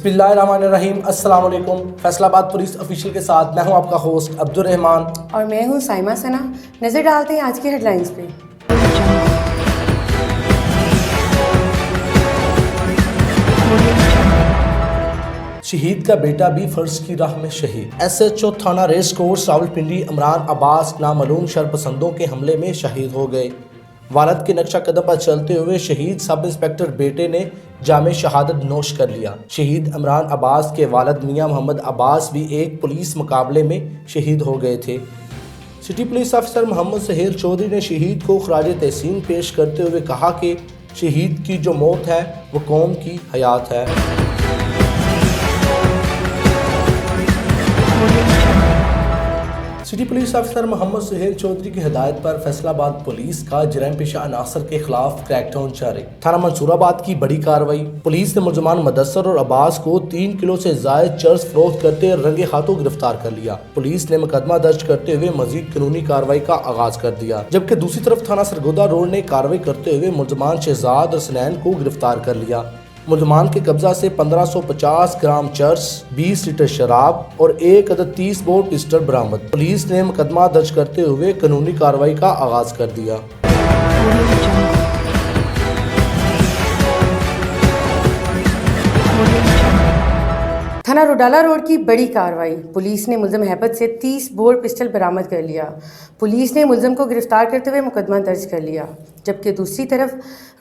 बिस्मिल्लाहिर्रहमानिर्रहीम। अस्सलाम वालेकुम। फैसलाबाद पुलिस ऑफिशियल के साथ मैं हूं आपका होस्ट अब्दुल रहमान और मैं हूं साइमा सना। नज़र डालते हैं आज की हेडलाइंस पे। शहीद का बेटा भी फर्ज की राह में शहीद। SHO थाना रेस कोर्स रावलपिंडी इमरान अब्बास नामालूम शरपसंदों के हमले में शहीद हो गए। वालद के नक्शा कदम पर चलते हुए शहीद सब इंस्पेक्टर बेटे ने जामे शहादत नोश कर लिया। शहीद इमरान अब्बास के वालद मियां मोहम्मद अब्बास भी एक पुलिस मुकाबले में शहीद हो गए थे। सिटी पुलिस अफसर मोहम्मद सहेल चौधरी ने शहीद को खराज तहसीन पेश करते हुए कहा कि शहीद की जो मौत है वो कौम की हयात है। सिटी पुलिस अफसर मोहम्मद सहेल चौधरी की हिदायत पर फैसलाबाद पुलिस का जराइम पेशा अनासर के खिलाफ क्रैकडाउन जारी। थाना मंसूराबाद की बड़ी कार्रवाई। पुलिस ने मुलजमान मुदस्सर और अब्बास को 3 किलो से जायद चर्स फरोख्त करते रंगे हाथों गिरफ्तार कर लिया। पुलिस ने मुकदमा दर्ज करते हुए मजीद कानूनी कार्रवाई का आगाज कर दिया, जबकि दूसरी तरफ थाना सरगोदा रोड ने कार्रवाई करते हुए मुलजमान शहजाद और सनैन को गिरफ्तार कर लिया। मुलजमान के कब्जा से 1550 ग्राम चर्स, 20 लीटर शराब और एक अदद 30 बोर पिस्टल बरामद। पुलिस ने मुकदमा दर्ज करते हुए कानूनी कार्रवाई का आगाज कर दिया। थाना रुडाला रोड की बड़ी कार्रवाई। पुलिस ने मुलजम हैबत से 30 बोर पिस्टल बरामद कर लिया। पुलिस ने मुलजम को गिरफ्तार करते हुए मुकदमा दर्ज कर लिया, जबकि दूसरी तरफ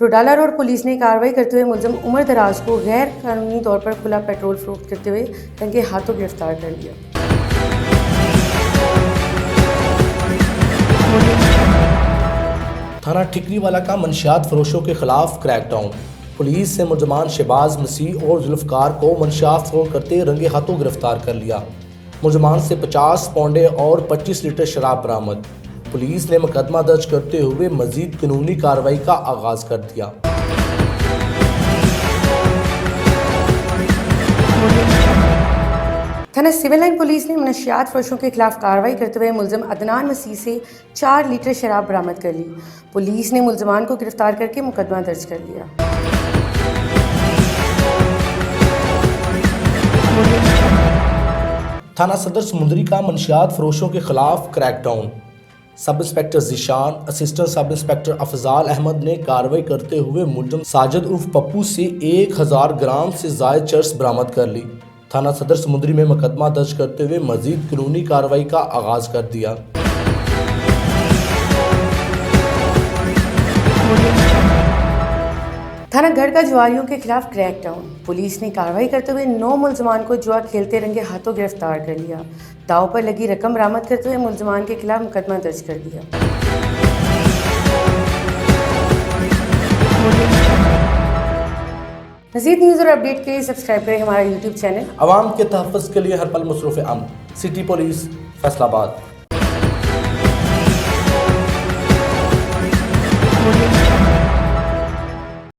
रुडाला रोड पुलिस ने कार्रवाई करते हुए मुलजम उमर दराज को गैर कानूनी तौर पर खुला पेट्रोल फरोख्त करते हुए रंगे हाथों गिरफ्तार कर लिया। थाना ठिकरीवाला का मंशियात फरोशों के खिलाफ क्रैकडाउन। पुलिस ने मुलजमान शहबाज मसीह और जुल्फकार को मंशियात फरोख्त करते रंगे हाथों गिरफ्तार कर लिया। मुलजमान से 50 पौंडे और 25 लीटर शराब बरामद। पुलिस ने मुकदमा दर्ज करते हुए मजीद कानूनी कार्रवाई का आगाज कर दिया। थाना सिविल लाइन पुलिस ने मनशियात फरोशों के खिलाफ कार्रवाई करते हुए मुलजम अदनान मसीह से 4 लीटर शराब बरामद कर ली। पुलिस ने मुलजमान को गिरफ्तार करके मुकदमा दर्ज कर लिया। थाना सदर समुंदरी का मंशियात फरोशों के खिलाफ crackdown. Sub inspector Zeeshan, assistant sub inspector Afzal Ahmad ने कार्रवाई करते हुए मुलजम साजिद उर्फ पप्पू से 1000 ग्राम से जायद चर्स बरामद कर ली। थाना सदर समुंदरी में मुकदमा दर्ज करते हुए मजीद कानूनी कार्रवाई का आगाज कर दिया। थाना गढ़ का जुआरियों के खिलाफ क्रैकडाउन। पुलिस ने कार्रवाई करते हुए 9 मुलजमान को जुआ खेलते रंगे हाथों गिरफ्तार कर लिया। दाव पर लगी रकम बरामद करते हुए मुलजमान के खिलाफ मुकदमा दर्ज कर दिया। मज़ीद न्यूज़ और अपडेट के लिए सब्सक्राइब करें हमारा यूट्यूब चैनल। अवाम के तहफ़्फ़ुज़ के लिए हर पल मसरूफ़ अमन। City police Faisalabad.